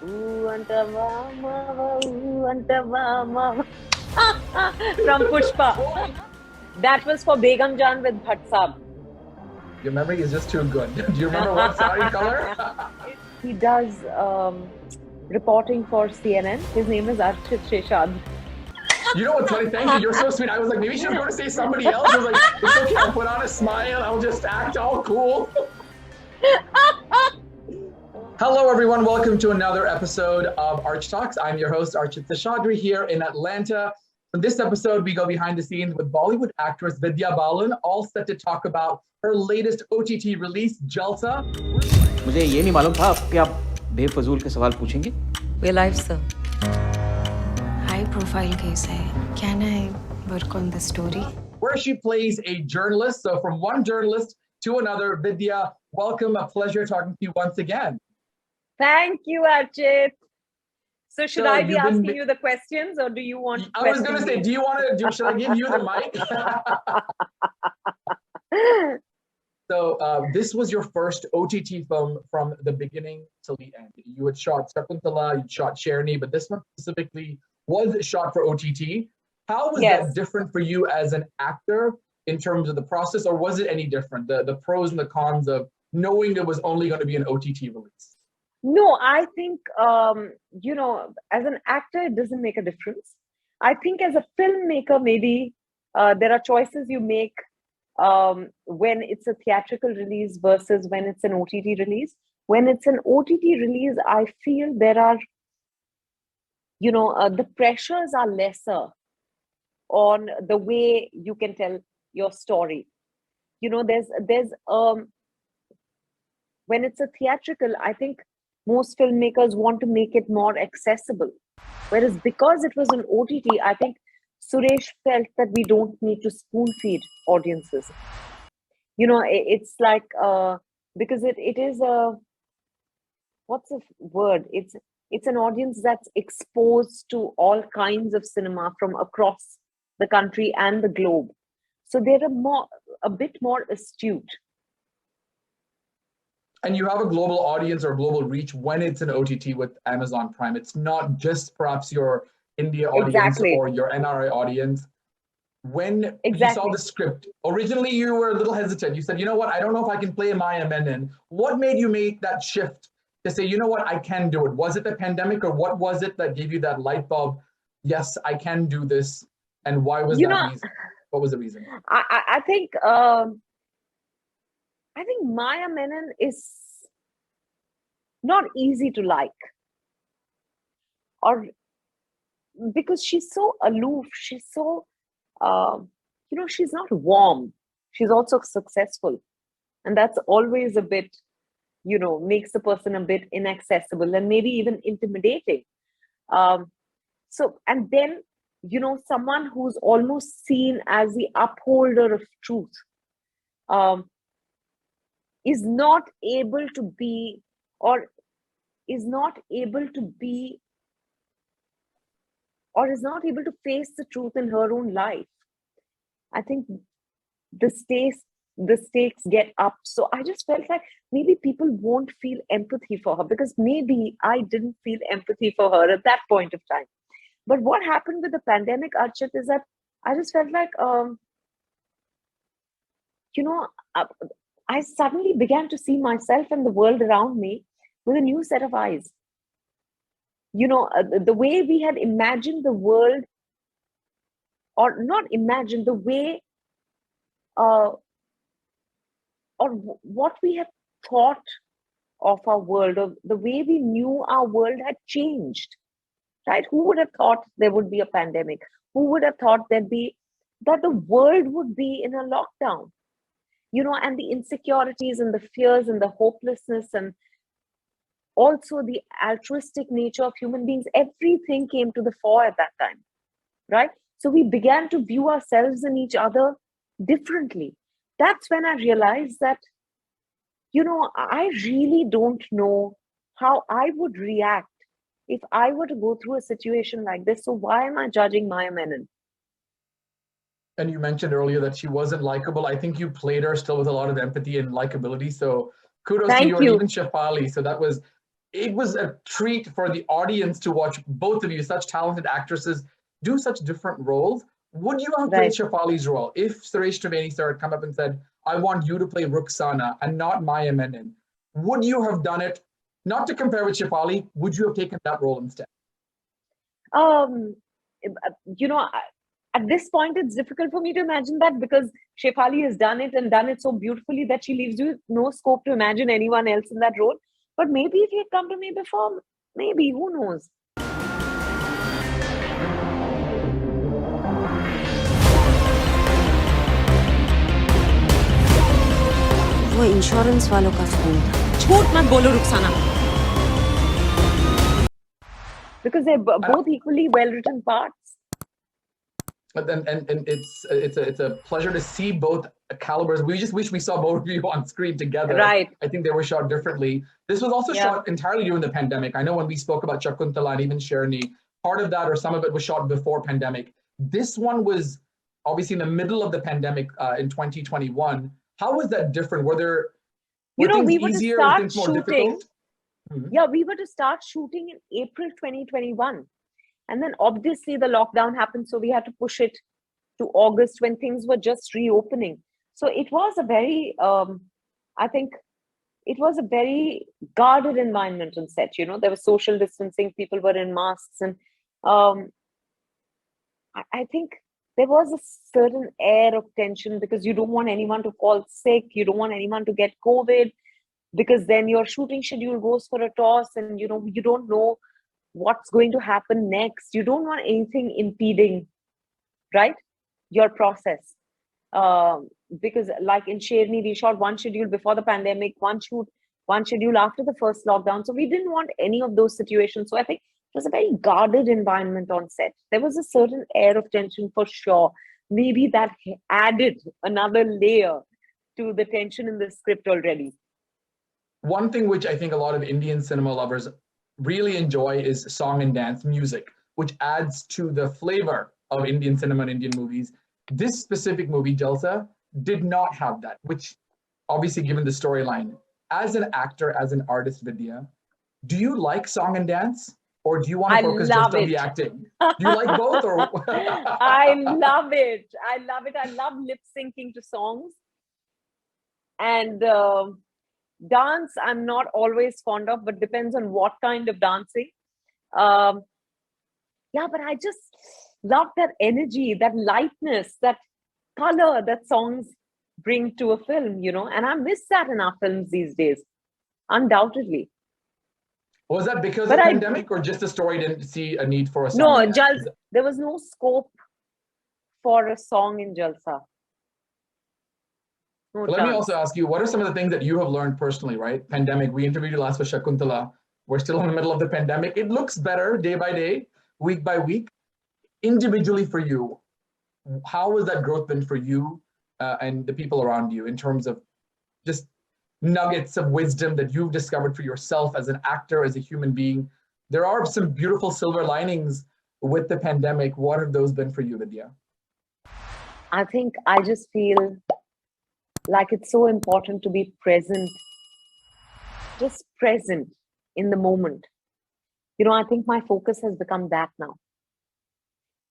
Ooh, anta mama, ooh, anta mama. From Pushpa. That was for Begum Jan with Bhatt Saab. Your memory is just too good. Do you remember what sari color? He does reporting for CNN. His name is Archith Seshadri. You know what's funny? Thank you. You're so sweet. I was like, maybe she was going to say somebody else. I was like, it's okay. I'll put on a smile. I'll just act all cool. Hello, everyone. Welcome to another episode of Arch Talks. I'm your host, Archithseshadri, here in Atlanta. In this episode, we go behind the scenes with Bollywood actress Vidya Balan, all set to talk about her latest OTT release, Jalsa. मुझे ये नहीं मालूम था कि आप बेफजूल के सवाल पूछेंगे। We're live, sir. High profile case hai. Can I work on the story? Where she plays a journalist. So from one journalist to another, Vidya, welcome. A pleasure talking to you once again. Thank you, Archith. So should I be asking you the questions, or do you want? I was going to say, do you want to? Should I give you the mic? So this was your first OTT film from the beginning till the end. You had shot Sakuntala, you shot Sherni, but this one specifically was shot for OTT. How was that different for you as an actor in terms of the process, or was it any different? The pros and the cons of knowing there was only going to be an OTT release? No, I think, as an actor, it doesn't make a difference. I think as a filmmaker, maybe there are choices you make when it's a theatrical release versus when it's an OTT release. When it's an OTT release, I feel there are, the pressures are lesser on the way you can tell your story. There's when it's a theatrical, I think most filmmakers want to make it more accessible. Whereas because it was an OTT, I think Suresh felt that we don't need to spoon feed audiences. It's like, because it is a, what's the word? It's an audience that's exposed to all kinds of cinema from across the country and the globe. So they're a bit more astute. And you have a global audience or global reach when it's an OTT with Amazon Prime. It's not just perhaps your India audience or your NRI audience. When you saw the script, originally you were a little hesitant. You said, you know what, I don't know if I can play Maya Menon. What made you make that shift to say, you know what, I can do it? Was it the pandemic, or what was it that gave you that light bulb? Yes, I can do this. And why was that reason? What was the reason? I think Maya Menon is not easy to like, or because she's so aloof, she's so, she's not warm. She's also successful. And that's always a bit, makes the person a bit inaccessible and maybe even intimidating. And then, someone who's almost seen as the upholder of truth, is not able to be, or is not able to face the truth in her own life. I think the stakes get up. So I just felt like maybe people won't feel empathy for her, because maybe I didn't feel empathy for her at that point of time. But what happened with the pandemic, Archith, is that I just felt like, I suddenly began to see myself and the world around me with a new set of eyes. The way we had imagined the world, or not imagined, the way, or what we had thought of our world, or the way we knew our world had changed, right? Who would have thought there would be a pandemic? Who would have thought that the world would be in a lockdown? And the insecurities and the fears and the hopelessness, and also the altruistic nature of human beings, everything came to the fore at that time, right? So we began to view ourselves and each other differently. That's when I realized that, I really don't know how I would react if I were to go through a situation like this. So why am I judging Maya Menon? And you mentioned earlier that she wasn't likable. I think you played her still with a lot of empathy and likability. So kudos to you, and even Shefali. So that was it was a treat for the audience to watch both of you, such talented actresses, do such different roles. Would you have played Shefali's role if Suresh Triveni sir had come up and said, I want you to play Ruxana and not Maya Menon? Would you have done it? Not to compare with Shefali, would you have taken that role instead? You know, at this point, it's difficult for me to imagine that because Shefali has done it and done it so beautifully that she leaves you no scope to imagine anyone else in that role. But maybe if he had come to me before, maybe, who knows? वो insurance वालों का phone था। झूठ मत बोलो Rukhsana. Because they're both equally well-written parts. And it's a pleasure to see both calibers. We just wish we saw both of you on screen together. Right. I think they were shot differently. This was also shot entirely during the pandemic. I know when we spoke about Shakuntala and even Sherni, part of that or some of it was shot before pandemic. This one was obviously in the middle of the pandemic in 2021. How was that different? Were things we were easier, to start things more shooting. difficult? Mm-hmm. Yeah, we were to start shooting in April 2021. And then obviously the lockdown happened. So we had to push it to August when things were just reopening. So it was a very, I think, it was a very guarded environment on set. You know, there was social distancing, people were in masks. And I think there was a certain air of tension because you don't want anyone to fall sick. You don't want anyone to get COVID because then your shooting schedule goes for a toss and, you know, you don't know what's going to happen next. You don't want anything impeding, right, your process. Because like in Sherni, we shot one schedule before the pandemic, one schedule after the first lockdown. So we didn't want any of those situations. So I think it was a very guarded environment on set. There was a certain air of tension for sure. Maybe that added another layer to the tension in the script already. One thing which I think a lot of Indian cinema lovers really enjoy is song and dance music, which adds to the flavor of Indian cinema and Indian movies. This specific movie, Jalsa, did not have that, which obviously given the storyline. As an actor, as an artist, Vidya, do you like song and dance? Or do you want to focus just on the acting? Do you like both? Or I love it. I love it. I love lip syncing to songs. And dance, I'm not always fond of, but depends on what kind of dancing. Yeah, but I just love that energy, that lightness, that color that songs bring to a film, you know, and I miss that in our films these days, undoubtedly. Was that because of the pandemic or just the story didn't see a need for a song? No, Jalsa, there was no scope for a song in Jalsa. Let me also ask you, what are some of the things that you have learned personally, right? Pandemic, we interviewed you last with Shakuntala. We're still in the middle of the pandemic. It looks better day by day, week by week. Individually for you, how has that growth been for you and the people around you in terms of just nuggets of wisdom that you've discovered for yourself as an actor, as a human being? There are some beautiful silver linings with the pandemic. What have those been for you, Vidya? I think I just feel like it's so important to be present, just present in the moment. You know, I think my focus has become that now.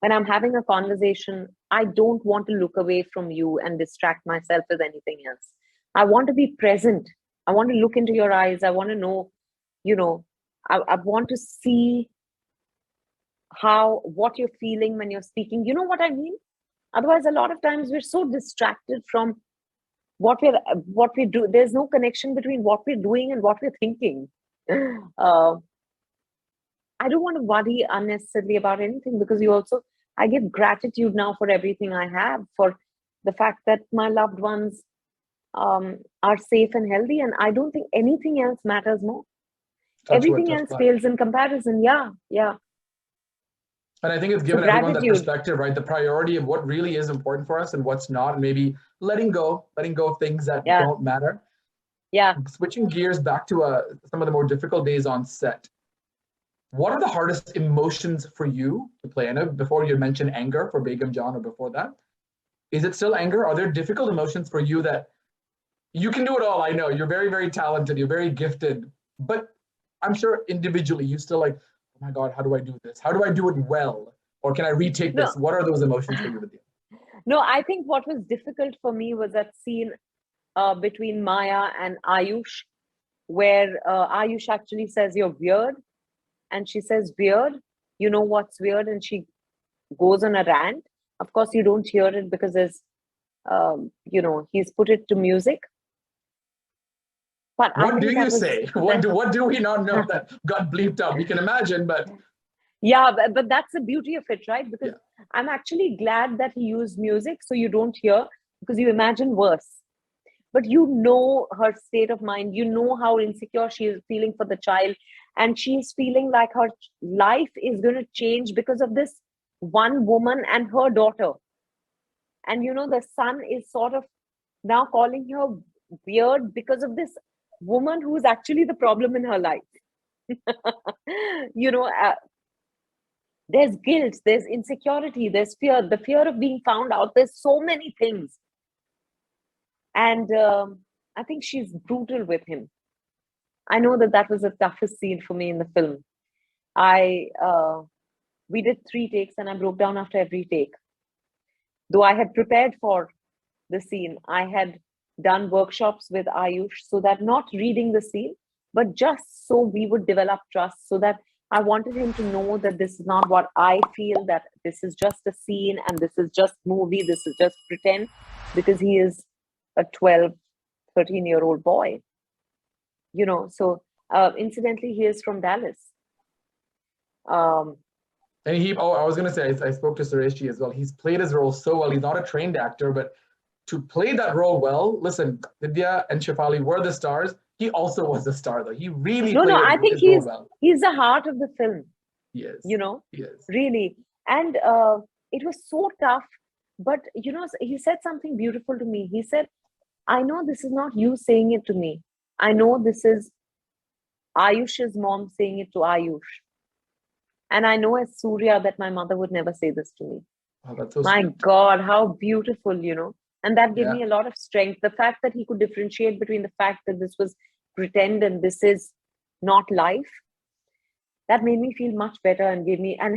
When I'm having a conversation, I don't want to look away from you and distract myself with anything else. I want to be present. I want to look into your eyes. I want to know, you know, I want to see what you're feeling when you're speaking. You know what I mean? Otherwise, a lot of times we're so distracted from what we do. There's no connection between what we're doing and what we're thinking. I don't want to worry unnecessarily about anything because I give gratitude now for everything I have, for the fact that my loved ones are safe and healthy, and I don't think anything else matters more. Everything else pales in comparison. Yeah. And I think it's given everyone that perspective, right? The priority of what really is important for us and what's not, and maybe letting go of things that don't matter. Yeah. Switching gears back to some of the more difficult days on set. What are the hardest emotions for you to play? I know before you mentioned anger for Begum John or before that. Is it still anger? Are there difficult emotions for you that you can do it all? I know you're very, very talented. You're very gifted. But I'm sure individually you still like, oh my God, how do I do this? How do I do it well? Or can I retake this? What are those emotions for you, Vidya? No, I think what was difficult for me was that scene between Maya and Ayush, where Ayush actually says, "You're weird." And she says, "Weird? You know what's weird?" And she goes on a rant. Of course, you don't hear it because there's, he's put it to music. But what do you say? What do we not know that got bleeped out? We can imagine, but yeah, but that's the beauty of it, right? Because I'm actually glad that he used music so you don't hear, because you imagine worse. But you know her state of mind, you know how insecure she is feeling for the child, and she's feeling like her life is going to change because of this one woman and her daughter. And the son is sort of now calling her weird because of this woman who's actually the problem in her life. There's guilt, there's insecurity, there's fear, the fear of being found out. There's so many things. And I think she's brutal with him. I know that was the toughest scene for me in the film. We did 3 takes and I broke down after every take. Though I had prepared for the scene, I had done workshops with Ayush, so that not reading the scene, but just so we would develop trust, so that I wanted him to know that this is not what I feel, that this is just a scene and this is just movie, this is just pretend, because he is a 12, 13-year-old boy. So incidentally, he is from Dallas. And I was going to say, I spoke to Sureshji as well. He's played his role so well. He's not a trained actor, but to play that role well, listen, Vidya and Shefali were the stars. He also was a star, though. He really played I think his role well. He's the heart of the film. Yes. Yes. Really. And it was so tough. But, he said something beautiful to me. He said, I know this is not you saying it to me. I know this is Ayush's mom saying it to Ayush. And I know as Surya that my mother would never say this to me. Oh, that's so my sweet. God, how beautiful, And that gave me a lot of strength. The fact that he could differentiate between the fact that this was pretend and this is not life, that made me feel much better and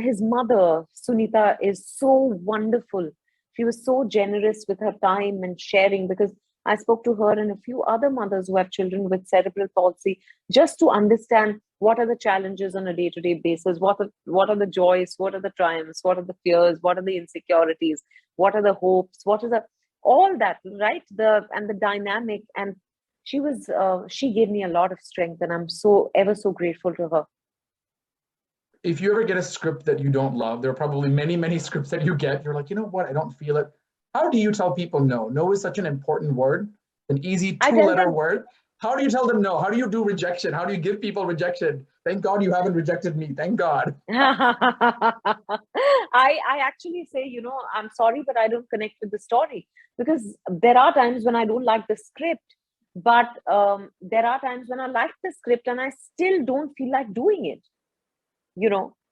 his mother, Sunita, is so wonderful. She was so generous with her time and sharing, because I spoke to her and a few other mothers who have children with cerebral palsy, just to understand what are the challenges on a day-to-day basis, what are the joys, what are the triumphs, what are the fears, what are the insecurities, what are the hopes, what are the all that, right? And the dynamic. And she gave me a lot of strength, and I'm so ever so grateful to her. If you ever get a script that you don't love, there are probably many, many scripts that you get. You're like, you know what? I don't feel it. How do you tell people no? No is such an important word, an easy 2-letter word. How do you tell them no? How do you do rejection? How do you give people rejection? Thank God you haven't rejected me. Thank God. I actually say, I'm sorry, but I don't connect with the story, because there are times when I don't like the script, but there are times when I like the script and I still don't feel like doing it,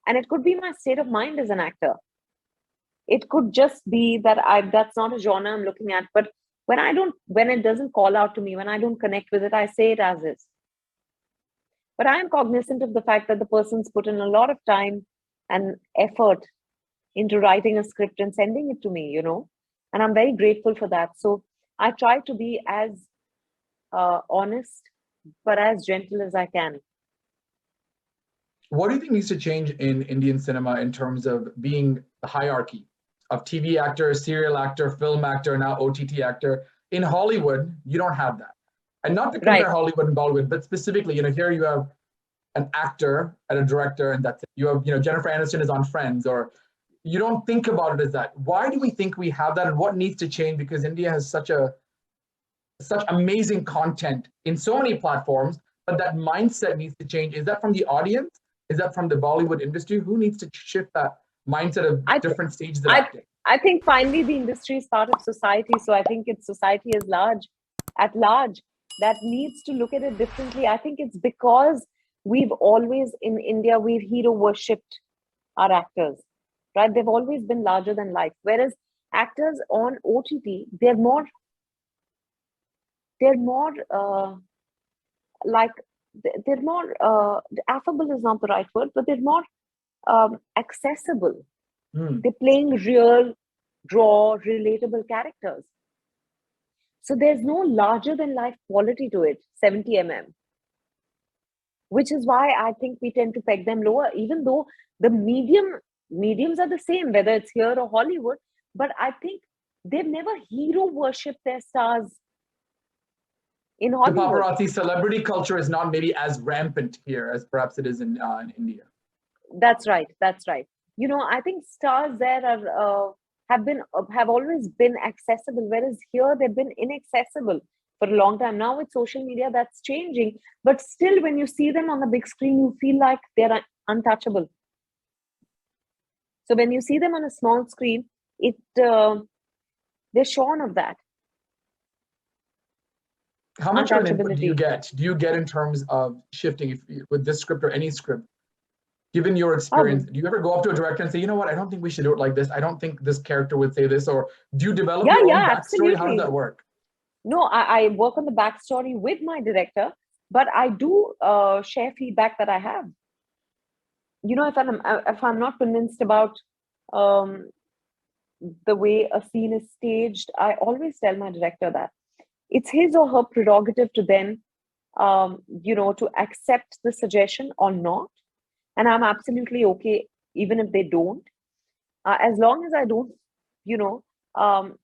and it could be my state of mind as an actor. It could just be that that's not a genre I'm looking at, but when it doesn't call out to me, when I don't connect with it, I say it as is. But I am cognizant of the fact that the person's put in a lot of time and effort into writing a script and sending it to me, and I'm very grateful for that. So I try to be as honest, but as gentle as I can. What do you think needs to change in Indian cinema in terms of being the hierarchy of TV actor, serial actor, film actor, now OTT actor? In Hollywood, you don't have that. And not to compare Hollywood and Bollywood, but specifically, here you have an actor and a director, and that's it. You have, Jennifer Aniston is on Friends, or you don't think about it as that. Why do we think we have that, and what needs to change? Because India has such amazing content in so many platforms, but that mindset needs to change. Is that from the audience? Is that from the Bollywood industry? Who needs to shift that mindset of different stages of acting? I think finally the industry is part of society. So I think it's society at large that needs to look at it differently. I think it's because we've always, in India, we've hero worshipped our actors, right? They've always been larger than life. Whereas actors on OTT, they're more like they're more affable is not the right word, but they're more accessible. They're playing real, raw, relatable characters. So there's no larger than life quality to it, 70 mm, which is why I think we tend to peg them lower, even though the mediums are the same, whether it's here or Hollywood. But I think they've never hero worshipped their stars in Hollywood. The paparazzi celebrity culture is not maybe as rampant here as perhaps it is in India. That's right. That's right. You know, I think stars there are have always been accessible, whereas here they've been inaccessible for a long time. Now with social media, that's changing. But still, when you see them on the big screen, you feel like they're untouchable. So when you see them on a small screen, they're shorn of that. How much of an input do you get? Do you get in terms of shifting with this script or any script? Given your experience, do you ever go up to a director and say, you know what, I don't think we should do it like this. I don't think this character would say this. Or do you develop your own backstory? Absolutely. How does that work? No, I work on the backstory with my director, but I do share feedback that I have. You know, if I'm not convinced about the way a scene is staged, I always tell my director that it's his or her prerogative to then, to accept the suggestion or not. And I'm absolutely okay, even if they don't. As long as I don't,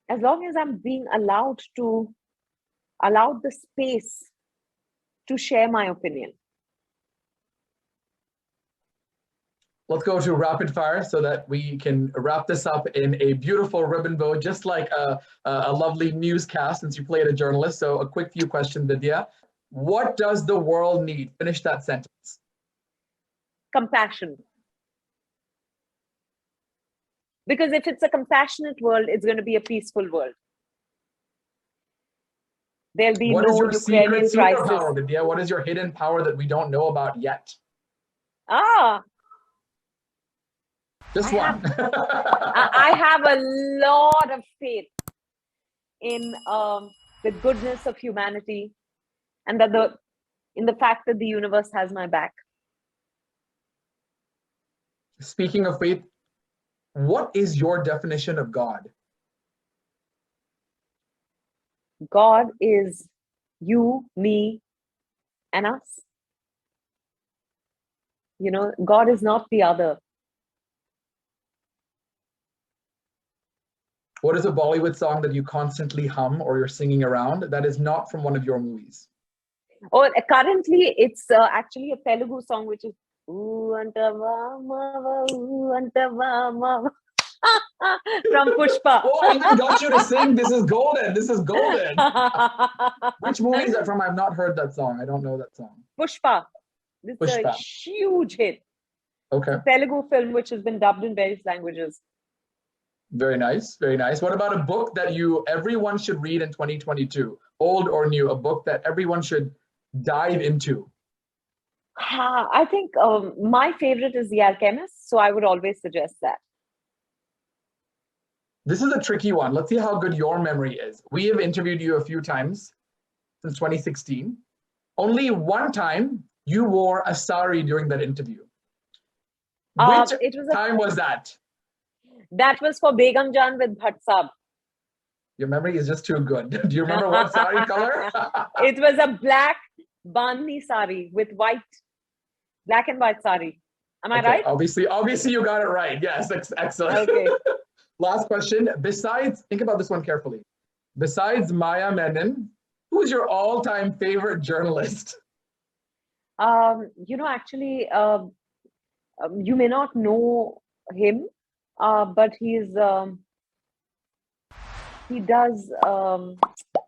as long as I'm being allowed the space to share my opinion. Let's go to rapid fire so that we can wrap this up in a beautiful ribbon bow, just like a lovely newscast, since you played a journalist. So a quick few questions, Vidya. What does the world need? Finish that sentence. Compassion. Because if it's a compassionate world, it's going to be a peaceful world. There'll be no Ukrainian crisis. Power, Vidya? What is your hidden power that we don't know about yet? Just one. I have a lot of faith in the goodness of humanity, and that in the fact that the universe has my back. Speaking of faith, what is your definition of God? God is you, me, and us. You know, God is not the other. What is a Bollywood song that you constantly hum or you're singing around that is not from one of your movies? Oh, currently it's actually a Telugu song, which is Ooh Anta Vama, Ooh Anta Vama from Pushpa. Oh, I even got you to sing. This is golden. This is golden. Which movie is that from? I've not heard that song. I don't know that song. Pushpa. This is a huge hit. Okay. Telugu film which has been dubbed in various languages. Very nice. Very nice. What about a book that everyone should read in 2022, old or new? A book that everyone should dive into. I think my favorite is The Alchemist, so I would always suggest that. This is a tricky one. Let's see how good your memory is. We have interviewed you a few times since 2016. Only one time you wore a sari during that interview. Which time was that? That was for Begum Jan with Bhatt Saab. Your memory is just too good. Do you remember what sari color? It was a black bandhni sari with black and white sari. Am I right? Obviously you got it right. Yes, excellent. Okay. Last question. Think about this one carefully. Besides Maya Menon, who's your all-time favorite journalist? Actually, you may not know him, but he does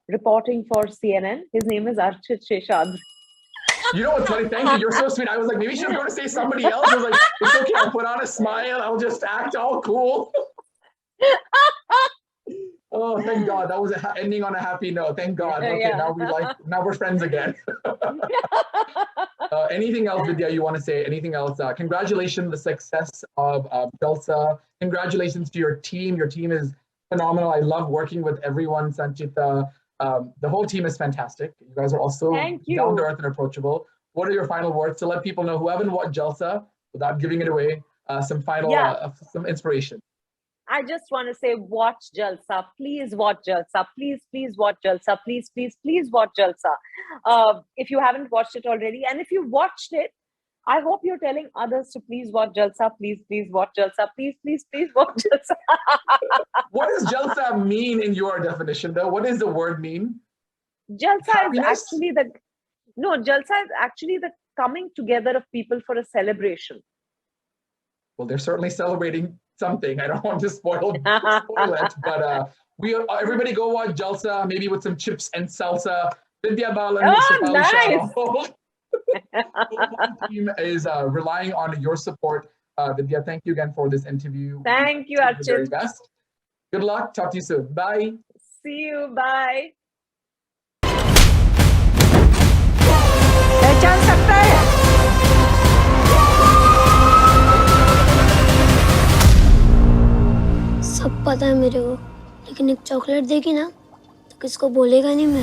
reporting for CNN. His name is Archith Seshadri. You know what's funny? Thank you. You're so sweet. I was like, maybe she's going to say somebody else. I was like, it's okay. I'll put on a smile. I'll just act all cool. Oh, thank God. That was ending on a happy note. Thank God. Okay, yeah. Now we're friends again. Anything else, Vidya, you want to say? Anything else? Congratulations on the success of Jalsa. Congratulations to your team. Your team is phenomenal. I love working with everyone, Sanchita. The whole team is fantastic. You guys are also down to earth and approachable. what are your final words to let people know who haven't watched Jalsa, without giving it away, some final, some inspiration? I just want to say, watch Jalsa. Please watch Jalsa. Please watch Jalsa. Please watch Jalsa. If you haven't watched it already, and if you watched it, I hope you're telling others to please watch Jalsa. Please watch Jalsa. Please watch Jalsa. What does Jalsa mean in your definition, though? What does the word mean? Jalsa is actually Jalsa is actually the coming together of people for a celebration. Well, they're certainly celebrating something. I don't want to spoil it, but everybody go watch Jalsa, maybe with some chips and salsa. Vidya Balan, nice. The team is relying on your support. Vidya, thank you again for this interview. Thank you, Archith. The very best. Good luck. Talk to you soon. Bye. See you. Bye. पहचान सकता है सब पता है मेरे को, लेकिन एक चॉकलेट देगी ना तो किसको बोलेगा नहीं मैं।